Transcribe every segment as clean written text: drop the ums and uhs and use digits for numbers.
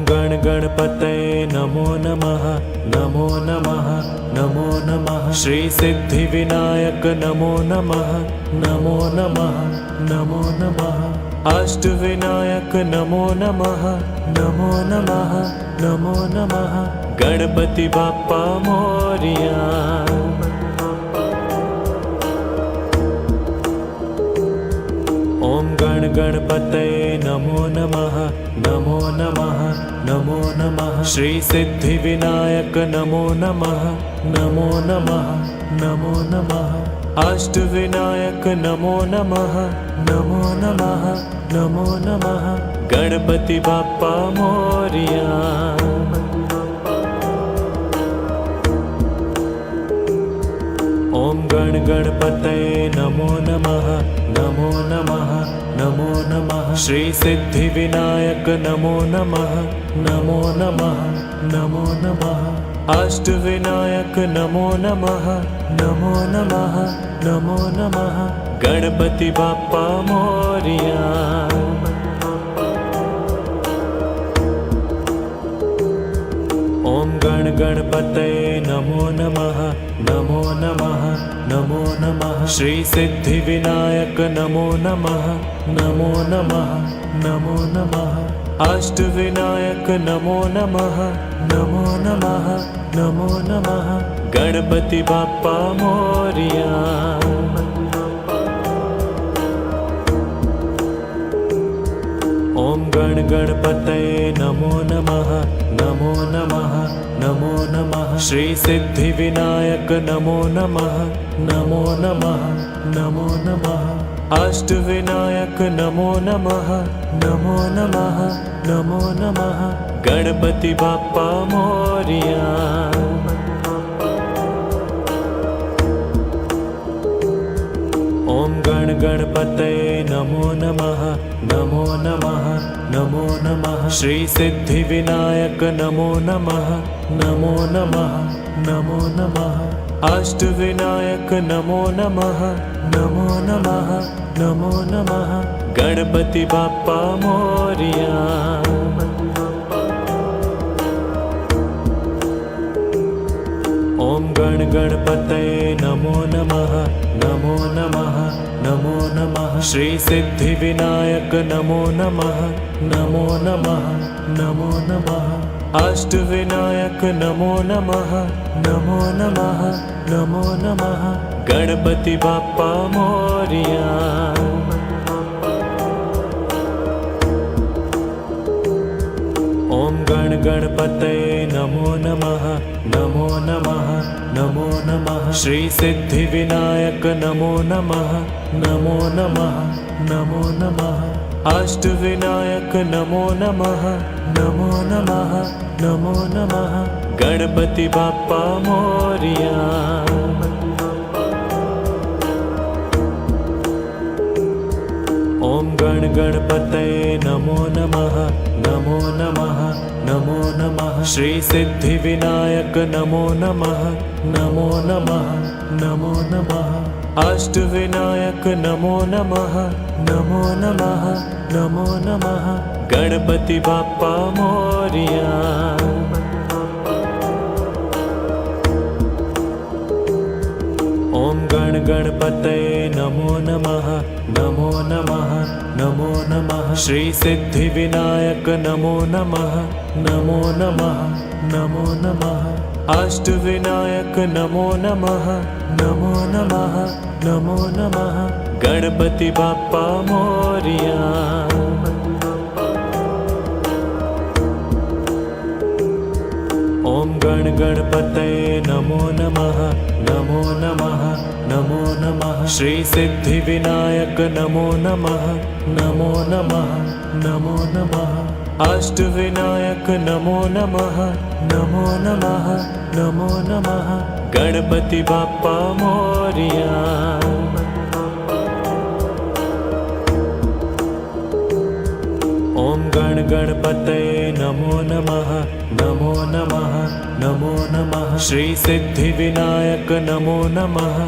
गण गणपतये नमो नमः नमो नमः नमो नमः। श्री सिद्धि विनायक नमो नमः नमो नमः नमो नमः। अष्ट विनायक नमो नमः नमो नमः नमो नमः। गणपति बाप्पा मोरिया। ओम गण गणपतये नमो नमः नमो नमः नमो नमः। श्री सिद्धि विनायक नमो नमः नमो नमः नमो नमः। अष्ट विनायक नमो नमः नमो नमः नमो नमः। गणपति बाप्पा मोरिया। ओम गण गणपतये नमो नमः नमो नमः नमो नमः। श्री सिद्धि विनायक नमो नमः नमो नमः नमो नमः। अष्ट विनायक नमो नमः नमो नमः नमो नमः। गणपति बाप्पा मोरिया। ओम गण गणपतये नमो नमः नमो नमः नमो नमः। श्री सिद्धि विनायक नमो नमः नमो नमः नमो नमः। अष्ट विनायक नमो नमः नमो नमः नमो नमः। गणपति बाप्पा मोरिया। ओम गण गणपतये नमो नमः नमो नमः नमो नमः। श्री सिद्धि विनायक नमो नमः नमो नमः नमो नमः। अष्ट विनायक नमो नमः नमो नमः नमो नमः। गणपति बाप्पा मोरिया। ओम गण गणपतये नमो नमः नमो नमः नमो नमः। श्री सिद्धि विनायक नमो नमः नमो नमः नमो नमः। अष्ट विनायक नमो नमः नमो नमः नमो नमः। गणपति बाप्पा मोरिया। ओम गण गणपतये नमो नमः नमो नमः नमो नमः। श्री सिद्धि विनायक नमो नमः नमो नमः नमो नमः। अष्ट विनायक नमो नमः नमो नमः नमो नमः। गणपति बाप्पा मोरिया। ओम गण गणपतये नमो नमः नमो नमः नमो नमः। श्री सिद्धि विनायक नमो नमः नमो नमः नमो नमः। अष्ट विनायक नमो नमः नमो नमः नमो नमः। गणपति बाप्पा मोरिया। ओम गण गणपतये नमो नमः नमो नमः नमो नमः। श्री सिद्धि विनायक नमो नमः नमो नमः नमो नमः। अष्ट विनायक नमो नमः नमो नमः नमो नमः। गणपति बाप्पा मोरिया। ओम गण गणपतये नमो नमः नमो नमः नमो नमः। श्री सिद्धि विनायक नमो नमः नमो नमः नमो नमः। अष्ट विनायक नमो नमः नमो नमः नमो नमः। गणपति बाप्पा मोरिया। ओम गण गणपतये नमो नमः नमो नमः नमो नमः। श्री सिद्धि विनायक नमो नमः नमो नमः नमो नमः। अष्ट विनायक नमो नमः नमो नमः नमो नमः। गणपति बाप्पा मोरिया। ओम गण गणपतये नमो नमः नमो नमः नमो नमः श्री सिद्धि विनायक नमो नमः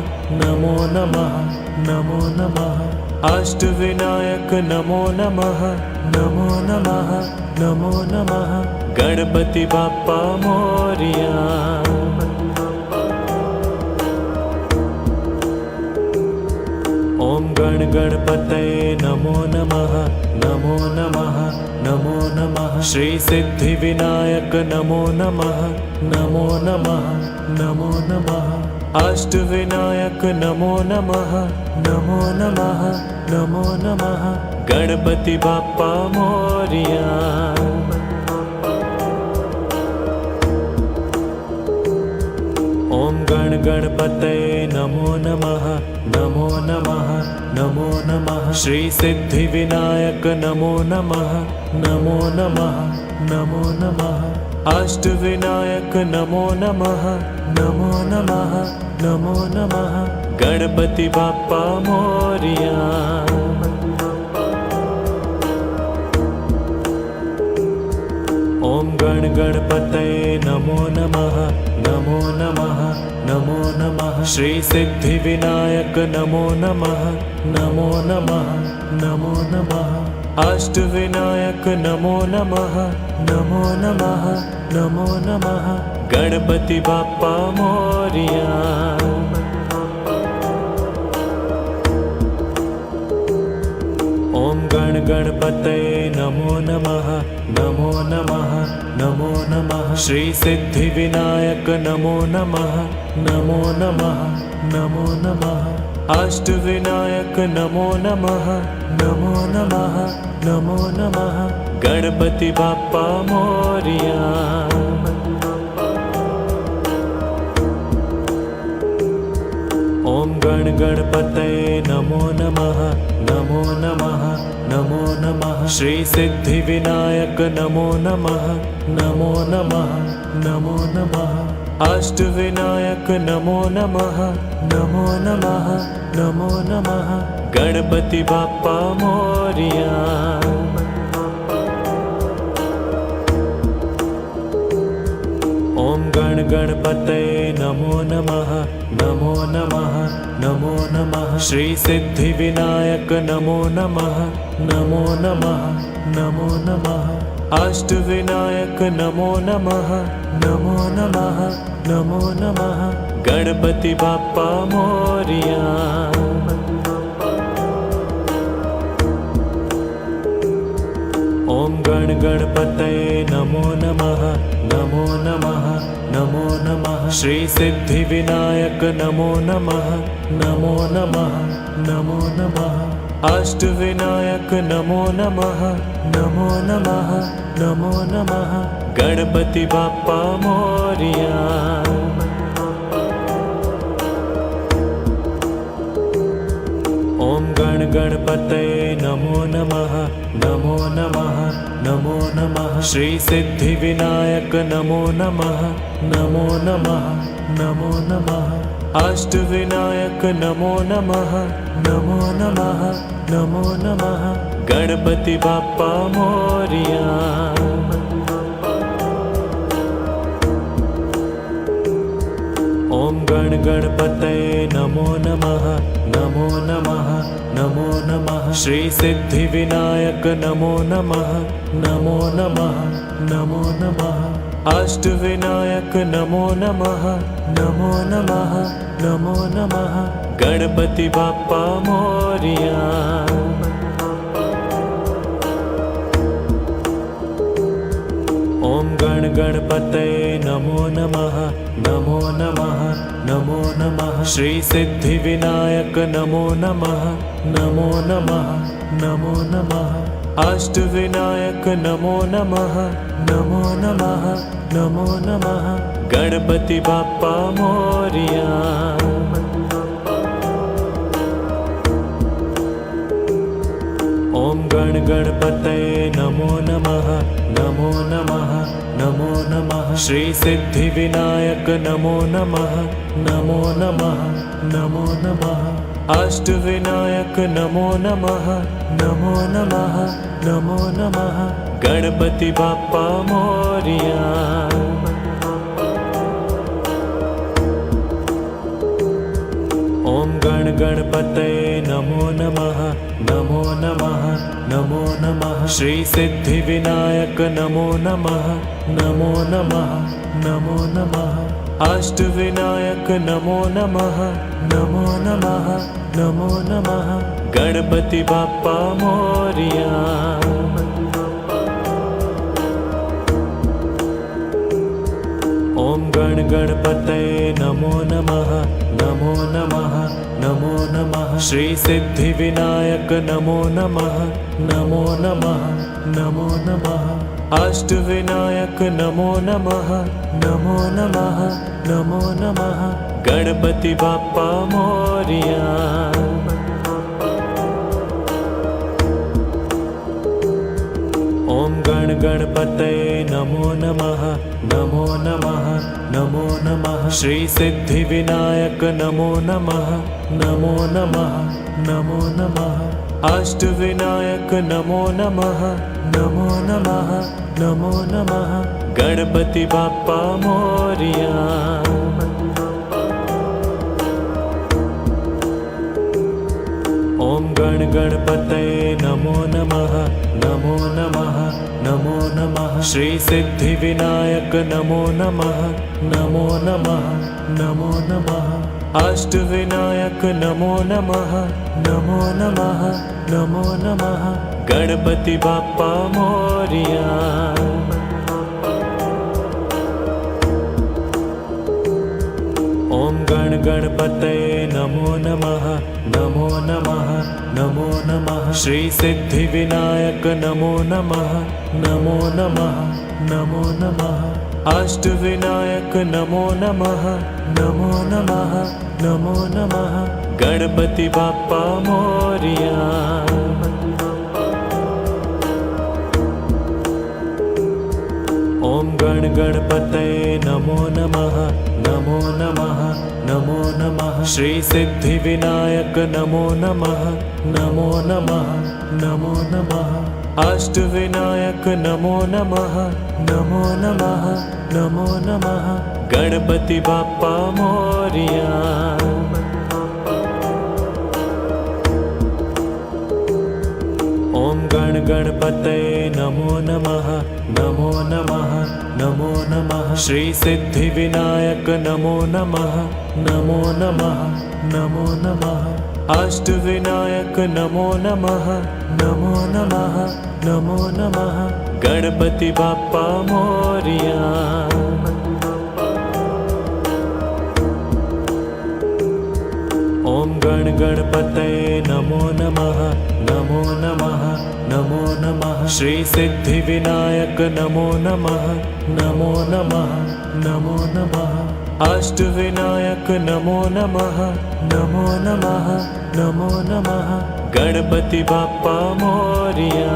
नमो नमः नमो नमः अष्ट विनायक नमो नमः नमो नमः नमो नमः गणपति बाप्पा मोरिया। ओम गण गणपतये नमो नमः नमो नमः नमो नमः श्री सिद्धि विनायक नमो नमः नमो नमः नमो नमः अष्ट विनायक नमो नमः नमो नमः नमो नमः गणपति बाप्पा मोरिया। ओम गण गणपतये नमो नमः नमो नमः नमो नमः श्री सिद्धि विनायक नमो नमः नमो नमः नमो नमः अष्ट विनायक नमो नमः नमो नमः नमो नमः गणपति बाप्पा मोरिया। ओम गण गणपतये नमो नमः नमो नमः नमो नमः श्री सिद्धि विनायक नमो नमः नमो नमः नमो नमः अष्ट विनायक नमो नमः नमो नमः नमो नमः गणपति बाप्पा मोरिया। ओम गण गणपतये नमो नमः नमो नमः नमो नमः श्री सिद्धि विनायक नमो नमः नमो नमः नमो नमः अष्ट विनायक नमो नमः नमो नमः नमो नमः गणपति बाप्पा मोरिया। ओम गण गणपतये नमो नमः नमो नमः नमो नमः श्री सिद्धि विनायक नमो नमः नमो नमः नमो नमः अष्ट विनायक नमो नमः नमो नमः नमो नमः गणपति बाप्पा मोरिया। ओम गण गणपतये नमो नमः नमो नमः नमो नमः श्री सिद्धि विनायक नमो नमः नमो नमः नमो नमः अष्ट विनायक नमो नमः नमो नमः नमो नमः गणपति बाप्पा मोरिया। ओम गण गणपतये नमो नमः नमो नमः नमो नमः श्री सिद्धि विनायक नमो नमः नमो नमः नमो नमः अष्ट विनायक नमो नमः नमो नमः नमो नमः गणपति बाप्पा मोरिया। ओम गण गणपतये नमो नमः नमो नमः नमो नमः श्री सिद्धि विनायक नमो नमः नमो नमः नमो नमः अष्ट विनायक नमो नमः नमो नमः नमो नमः गणपति बाप्पा मोरिया। ओम गण गणपतये नमो नमः नमो नमः नमो नमः श्री सिद्धि विनायक नमो नमः नमो नमः नमो नमः अष्ट विनायक नमो नमः नमो नमः नमो नमः गणपति बाप्पा मोरिया। ओम गण गणपतये नमो नमः नमो नमः नमो नमः श्री सिद्धि विनायक नमो नमः नमो नमः नमो नमः अष्ट विनायक नमो नमः नमो नमः नमो नमः गणपति बाप्पा मोरिया। ओम गण गणपतये नमो नमः नमो नमः नमो नमः श्री सिद्धि विनायक नमो नमः नमो नमः नमो नमः अष्ट विनायक नमो नमः नमो नमः नमो नमः गणपति बाप्पा मोरिया। ओम गण गणपतये नमो नमः, नमो नमः, नमो नमः। श्री सिद्धि विनायक नमो नमः, नमो नमः, नमो नमः। अष्ट विनायक नमो नमः, नमो नमः, नमो नमः। गणपति बाप्पा मोरिया। ओम गण गणपतये नमो नमः, नमो नमः, नमो नमः। श्री सिद्धि विनायक नमो नमः, नमो नमः, नमो नमः। अष्ट विनायक नमो नमः, नमो नमः, नमो नमः। गणपति बाप्पा मोरिया। ओम गण गणपतये नमो नमः, नमो नमः, नमो नमः। श्री सिद्धि विनायक नमो नमः, नमो नमः, नमो नमः। अष्ट विनायक नमो नमः, नमो नमः, नमो नमः। गणपति बाप्पा मोरिया। ओम गण गणपतये नमो नमः, नमो नमः, नमो नमः। श्री सिद्धि विनायक नमो नमः, नमो नमः, नमो नमः। अष्ट विनायक नमो नमः, नमो नमः, नमो नमः। गणपति बाप्पा मोरिया। ओम गण गणपतये नमो नमः, नमो नमः, नमो नमः। श्री सिद्धि विनायक नमो नमः, नमो नमः, नमो नमः। अष्ट विनायक नमो नमः, नमो नमः, नमो नमः। गणपति बाप्पा मोरिया। ओम गण गणपतये नमो नमः, नमो नमः, नमो नमः। श्री सिद्धि विनायक नमो नमः, नमो नमः, नमो नमः। अष्ट विनायक नमो नमः, नमो नमः, नमो नमः। गणपति बाप्पा मोरिया। ओम गण गणपतये नमो नमः, नमो नमः, नमो नमः। श्री सिद्धि विनायक नमो नमः, नमो नमः, नमो नमः। अष्ट विनायक नमो नमः, नमो नमः, नमो नमः। गणपति बाप्पा मोरिया। ओम गण गणपतये नमो नमः, नमो नमः, नमो नमः। श्री सिद्धि विनायक नमो नमः, नमो नमः, नमो नमः। अष्ट विनायक नमो नमः, नमो नमः, नमो नमः। गणपति बाप्पा मोरिया।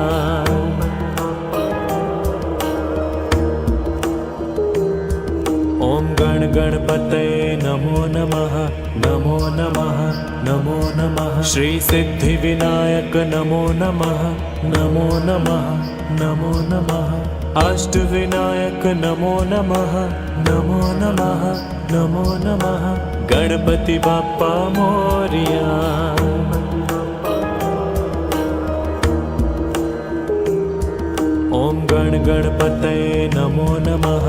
ओम गण गणपतये नमो नमः, नमो नमः, नमो नमः। श्री सिद्धि विनायक नमो नमः, नमो नमः, नमो नमः। अष्ट विनायक नमो नमः, नमो नमः, नमो नमः। गणपति बाप्पा मोरिया। ओम गण गणपतये नमो नमः,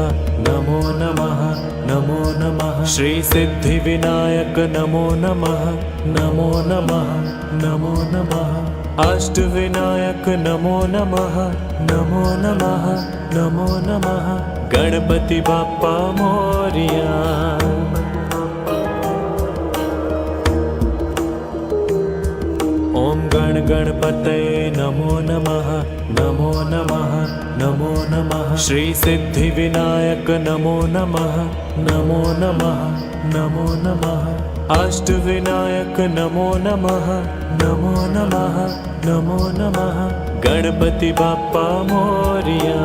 नमो नमः, नमो नमः। श्री सिद्धि विनायक नमो नमः, नमो नमः, नमो नमः। अष्ट विनायक नमो नमः, नमो नमः, नमो नमः। गणपति बाप्पा मोरिया। ओम गण गणपतये नमो नमः, नमो नमः, नमो नमः। श्री सिद्धि विनायक नमो नमः, नमो नमः, नमो नमः। अष्ट विनायक नमो नमः, नमो नमः, नमो नमः। गणपति बाप्पा मोरिया।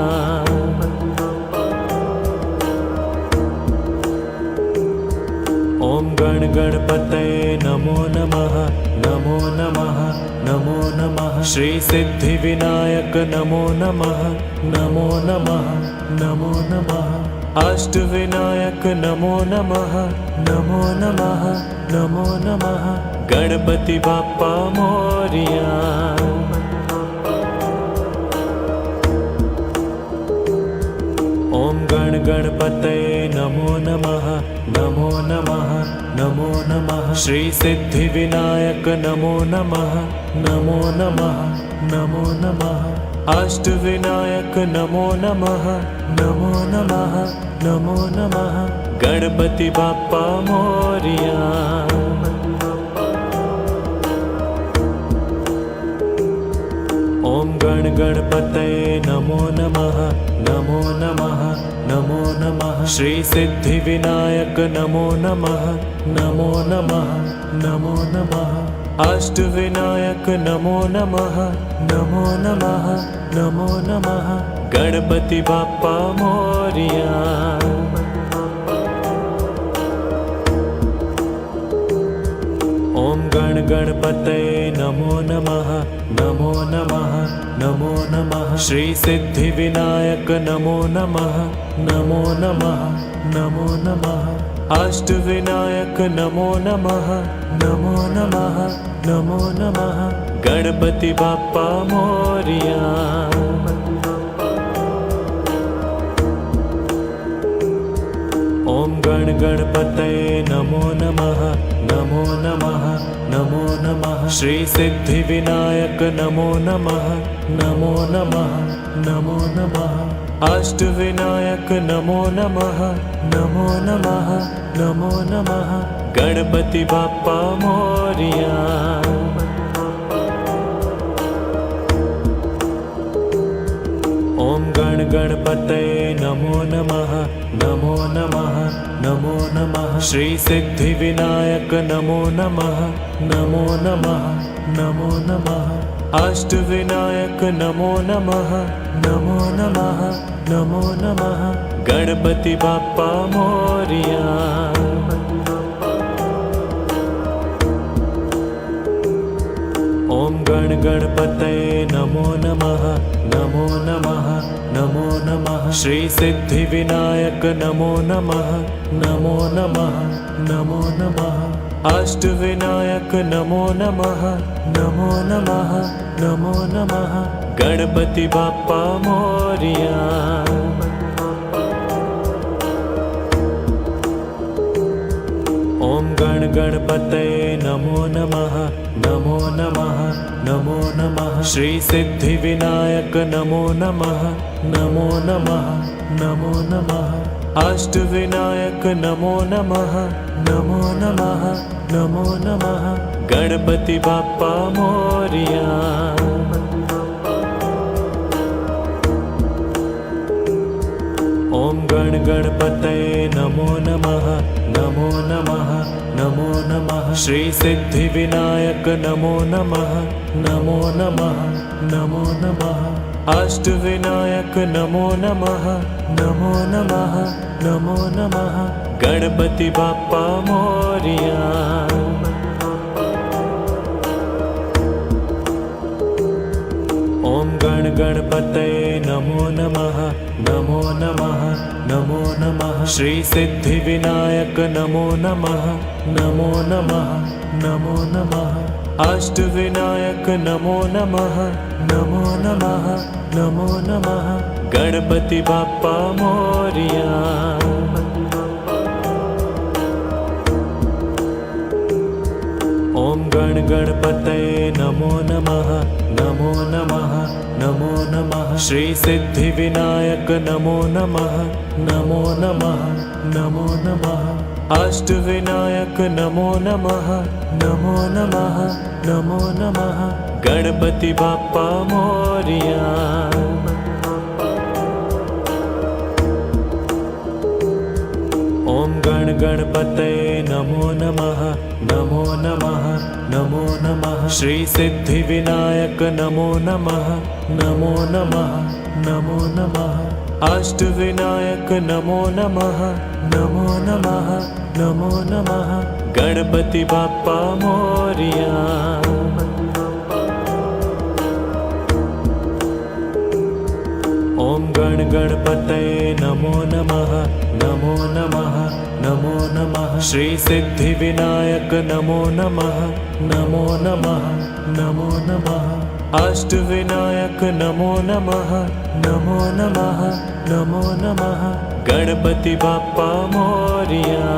ओम गण गणपतये नमो नमः, नमो नमः, नमो नमः। श्री सिद्धिविनायक नमो नमः नमो नमः नमो नमः अष्टविनायक नमो नमः नमो नमः नमो नमः गणपति बाप्पा मोरिया। ओम गण गणपतये नमो नमः नमो नमः नमो नमः श्री सिद्धिविनायक नमो नमः नमो नमः नमो नमः अष्टविनायक नमो नमः नमो नमः नमो नमः गणपति बाप्पा मोरिया। ओम गण गणपतये नमो नमः नमो नमः नमो नमः श्री सिद्धिविनायक नमो नमः नमो नमः नमो नमः अष्टविनायक नमो नमः नमो नमः नमो नमः गणपति बाप्पा मोरिया। ओम गण गणपतये नमो नमः नमो नमः नमो नमः श्री सिद्धिविनायक नमो नमः नमो नमः नमो नमः अष्टविनायक नमो नमः नमो नमः नमो नमः गणपति बाप्पा मोरिया। ओम गण गणपतये नमो नमः नमो नमः नमो नमः श्री सिद्धिविनायक नमो नमः नमो नमः नमो नमः अष्टविनायक नमो नमः नमो नमः नमो नमः गणपति बाप्पा मोरिया। ओम गण गणपतये नमो नमः नमो नमः नमो नमः श्री सिद्धिविनायक नमो नमः नमो नमः नमो नमः अष्टविनायक नमो नमः नमो नमः नमो नमः गणपति बाप्पा मोरिया। ओम गण गणपतये नमो नमः नमो नमः नमो नमः श्री सिद्धिविनायक नमो नमः नमो नमः नमो नमः अष्टविनायक नमो नमः नमो नमः नमो नमः गणपति बाप्पा मोरिया। ओम गण गणपतये नमो नमः नमो नमः नमो नमः श्री सिद्धिविनायक नमो नमः नमो नमः नमो नमः अष्टविनायक नमो नमः नमो नमः नमो नमः गणपति बाप्पा मोरिया। ओम गण गणपतये नमो नमः नमो नमः नमो नमः श्री सिद्धिविनायक नमो नमः नमो नमः नमो नमः अष्टविनायक नमो नमः नमो नमः नमो नमः गणपति बाप्पा मोरिया। ओम गण गणपतये नमो नमः नमो नमः नमो नमः श्री सिद्धिविनायक नमो नमः नमो नमः नमो नमः अष्टविनायक नमो नमः नमो नमः नमो नमः गणपति बाप्पा मोरिया। ओम गण गणपतये नमो नमः नमो नमः नमो नमः श्री सिद्धिविनायक नमो नमः नमो नमः नमो नमः अष्टविनायक नमो नमः नमो नमः नमो नमः गणपति बाप्पा मोरिया। ओम गण गणपतये नमो नमः नमो नमः नमो नमः श्री सिद्धिविनायक नमो नमः नमो नमः नमो नमः अष्टविनायक नमो नमः नमो नमः नमो नमः गणपति बाप्पा मोरिया। गण गणपतये नमो नमः नमो नमः नमो नमः श्री सिद्धि विनायक नमो नमः नमो नमः नमो नमः अष्ट विनायक नमो नमः नमो नमः नमो नमः गणपति बाप्पा मोरिया।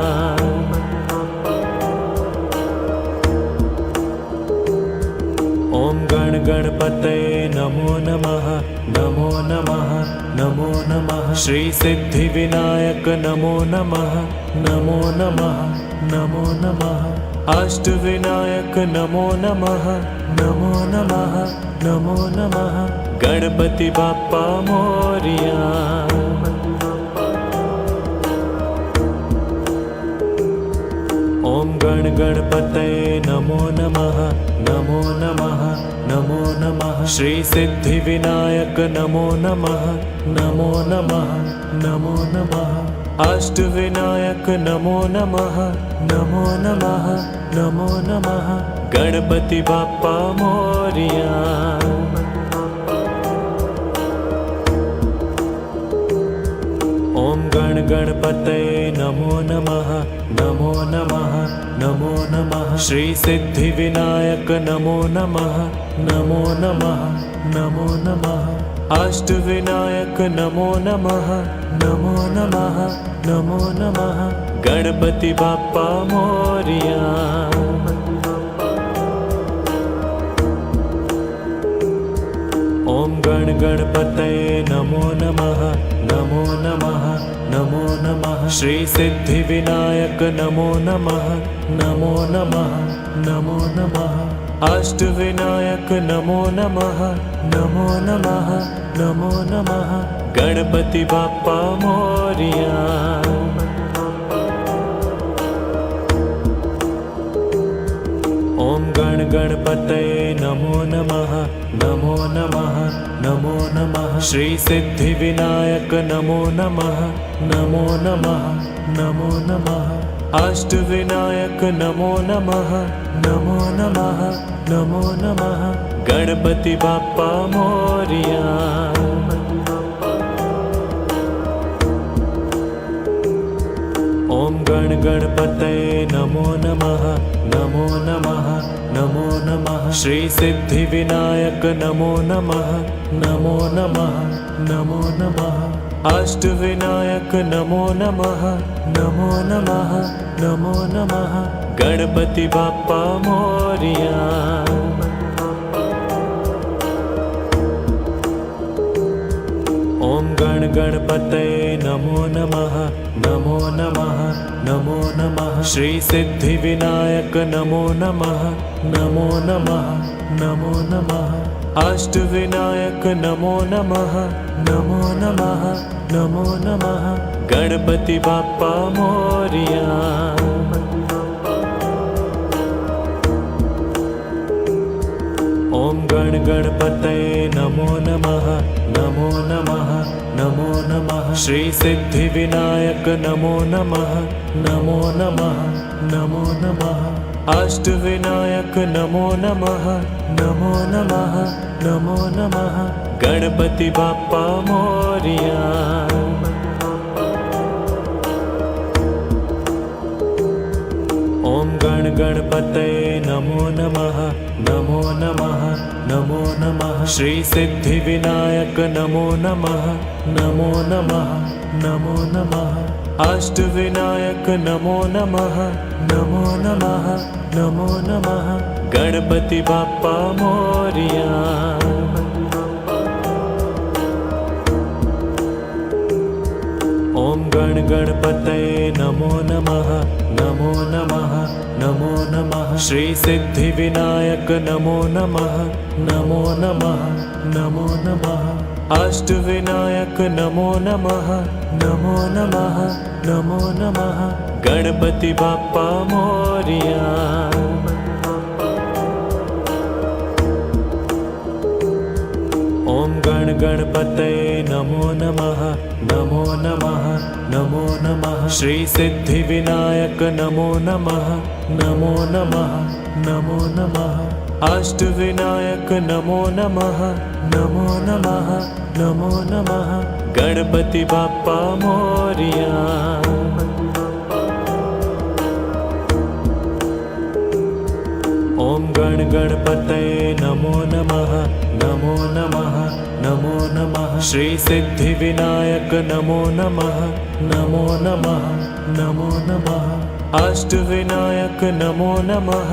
ओम गण गणपतये नमो नमः नमो नमः नमो नमः श्री सिद्धि विनायक नमो नमः नमो नमः नमो नमः अष्ट विनायक नमो नमः नमो नमः नमो नमः गणपति बाप्पा मोरिया। ओम गण गणपतये नमो नमः नमो नमः नमो नमः श्री सिद्धि विनायक नमो नमः नमो नमः नमो नमः अष्ट विनायक नमो नमः नमो नमः नमो नमः गणपति बाप्पा मोरिया। ओम गण गणपतये नमो नमः नमो नमः नमो नमः श्री सिद्धि विनायक नमो नमः नमो नमः नमो नमः अष्ट विनायक नमो नमः नमो नमः नमो नमः गणपति बाप्पा मोरिया। ओम गण गणपतये नमो नमः नमो नमः नमो नमः श्री सिद्धि विनायक नमो नमः नमो नमः नमो नमः अष्ट विनायक नमो नमः नमो नमः नमो नमः गणपति बाप्पा मोरिया। ओम गण गणपतये नमो नमः नमो नमः नमो नमः श्री सिद्धि विनायक नमो नमः नमो नमः नमो नमः अष्ट विनायक नमो नमः नमो नमः नमो नमः गणपति बाप्पा मोरिया। ओम गण गणपतये नमो नमः नमो नमः नमो नमः श्री सिद्धि विनायक नमो नमः नमो नमः नमो नमः अष्ट विनायक नमो नमः नमो नमः नमो नमः गणपति बाप्पा मोरिया। ओम गण गणपतये नमो नमः नमो नमः नमो नमः श्री सिद्धि विनायक नमो नमः नमो नमः नमो नमः अष्ट विनायक नमो नमः नमो नमः नमो नमः गणपति बाप्पा मोरिया। ओम गण गणपतये नमो नमः नमो नमः नमो नमः श्री सिद्धि विनायक नमो नमः नमो नमः नमो नमः अष्ट विनायक नमो नमः नमो नमः नमो नमः गणपति बाप्पा मोरिया। ओम गण गणपतये नमो नमः नमो नमः नमो नमः श्री सिद्धि विनायक नमो नमः नमो नमः नमो नमः अष्ट विनायक नमो नमः नमो नमः नमो नमः गणपति बाप्पा मोरिया। ओम गण गणपतये नमो नमः नमो नमः नमो नमः श्री सिद्धि विनायक नमो नमः नमो नमः नमो नमः अष्ट विनायक नमो नमः नमो नमः नमो नमः गणपति बाप्पा मोरिया। ओम गण गणपतये नमो नमः नमो नमः नमो नमः श्री सिद्धि विनायक नमो नमः नमो नमः नमो नमः अष्ट विनायक नमो नमः नमो नमः नमो नमः गणपति बाप्पा मोरिया। ओम गण गणपतये नमो नमः, नमो नमः, नमो नमः। श्री सिद्धि विनायक नमो नमः, नमो नमः, नमो नमः। अष्ट विनायक नमो नमः,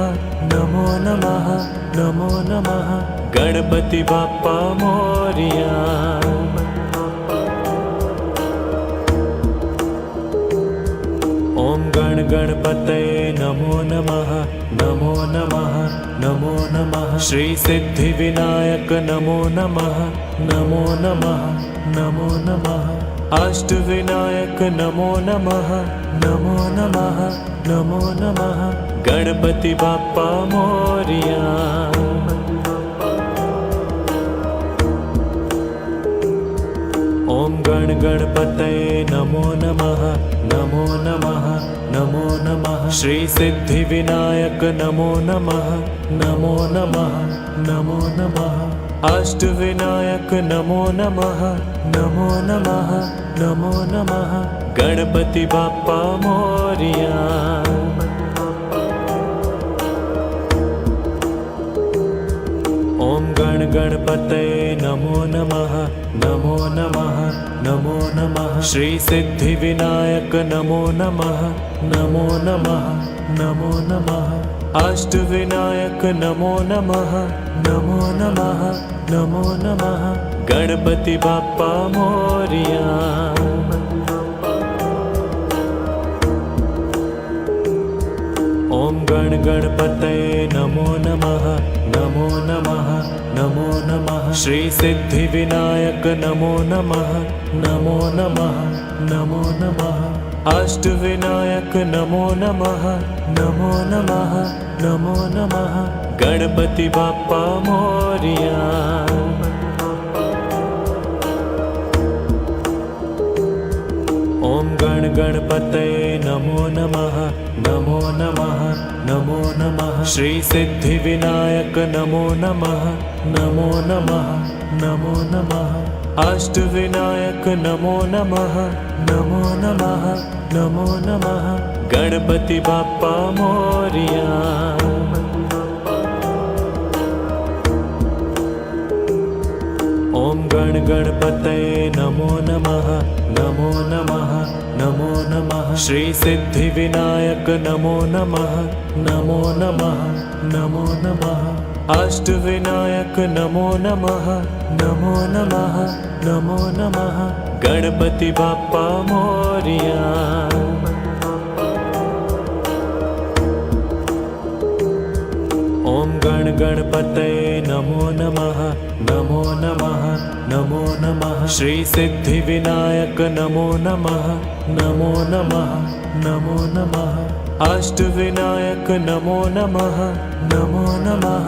नमो नमः, नमो नमः। गणपति बाप्पा मोरिया। ओम गण गणपतये नमो नमः, नमो नमः, नमो नमः। श्री सिद्धि विनायक नमो नमः, नमो नमः, नमो नमः। अष्ट विनायक नमो नमः, नमो नमः, नमो नमः। गणपति बाप्पा मोरिया। ओम गण गणपतये नमो नमः, नमो नमः, नमो नमः। श्री सिद्धि विनायक नमो नमः, नमो नमः, नमो नमः। अष्ट विनायक नमो नमः, नमो नमः, नमो नमः। गणपति बाप्पा मोरिया। ओम गण गणपतये नमो नमः, नमो नमः, नमो नमः। श्री सिद्धि विनायक नमो नमः, नमो नमः, नमो नमः। अष्ट विनायक नमो नमः, नमो नमः, नमो नमः। गणपति बाप्पा मोरिया। ओम गण गणपतये नमो नमः, नमो नमः, नमो नमः। श्री सिद्धि विनायक नमो नमः, नमो नमः, नमो नमः। अष्ट विनायक नमो नमः, नमो नमः, नमो नमः। गणपति बाप्पा मोरिया। ओम गण गणपतये नमो नमः, नमो नमः, नमो नमः। श्री सिद्धि विनायक नमो नमः, नमो नमः, नमो नमः। अष्ट विनायक नमो नमः, नमो नमः, नमो नमः। गणपति बाप्पा मोरिया। ओम गण गणपतये नमो नमः, नमो नमः, नमो नमः। श्री सिद्धि विनायक नमो नमः, नमो नमः, नमो नमः। अष्ट विनायक नमो नमः, नमो नमः, नमो नमः। गणपति बाप्पा मोरिया। ओम गण गणपतये नमो नमः, नमो नमः, नमो नमः। श्री सिद्धि विनायक नमो नमः, नमो नमः, नमो नमः। अष्ट विनायक नमो नमः, नमो नमः,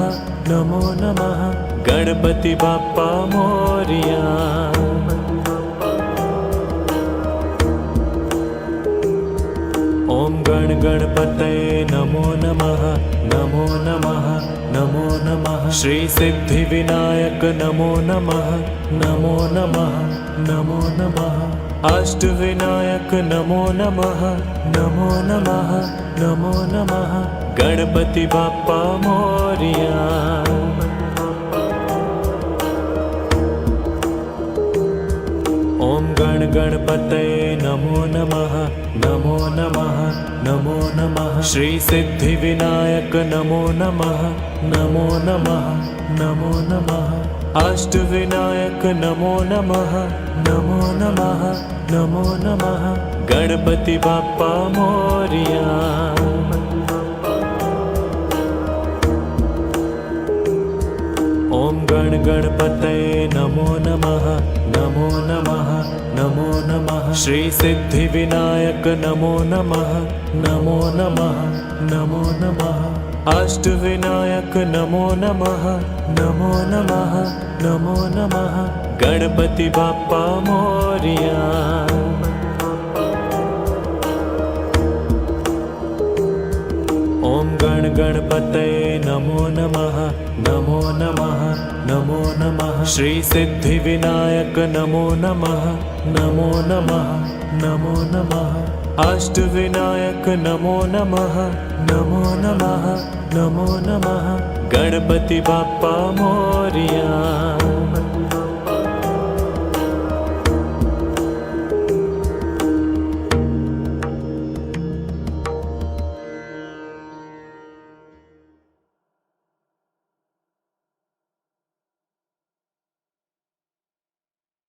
नमो नमः। गणपति बाप्पा मोरिया। ओम गण गणपतये नमो नमः, नमो नमः, नमो नमः। श्री सिद्धि विनायक नमो नमः, नमो नमः, नमो नमः। अष्ट विनायक नमो नमः, नमो नमः, नमो नमः। गणपति बाप्पा मोरिया। ओम गण गणपतये नमो नमः, नमो नमः, नमो नमः। श्री सिद्धि विनायक नमो नमः, नमो नमः, नमो नमः। अष्ट विनायक नमो नमः, नमो नमः, नमो नमः। गणपति बाप्पा मोरिया। ओम गण गणपतये नमो नमः, नमो नमः, नमो नमः। श्री सिद्धि विनायक नमो नमः, नमो नमः, नमो नमः। अष्ट विनायक नमो नमः, नमो नमः, नमो नमः। गणपति बाप्पा मोरिया। ओम गण गणपतये नमो नमः, नमो नमः, नमो नमः। श्री सिद्धि विनायक नमो नमः नमो नमः नमो नमः अष्ट विनायक नमो नमः नमो नमः नमो नमः गणपति बाप्पा मोरया।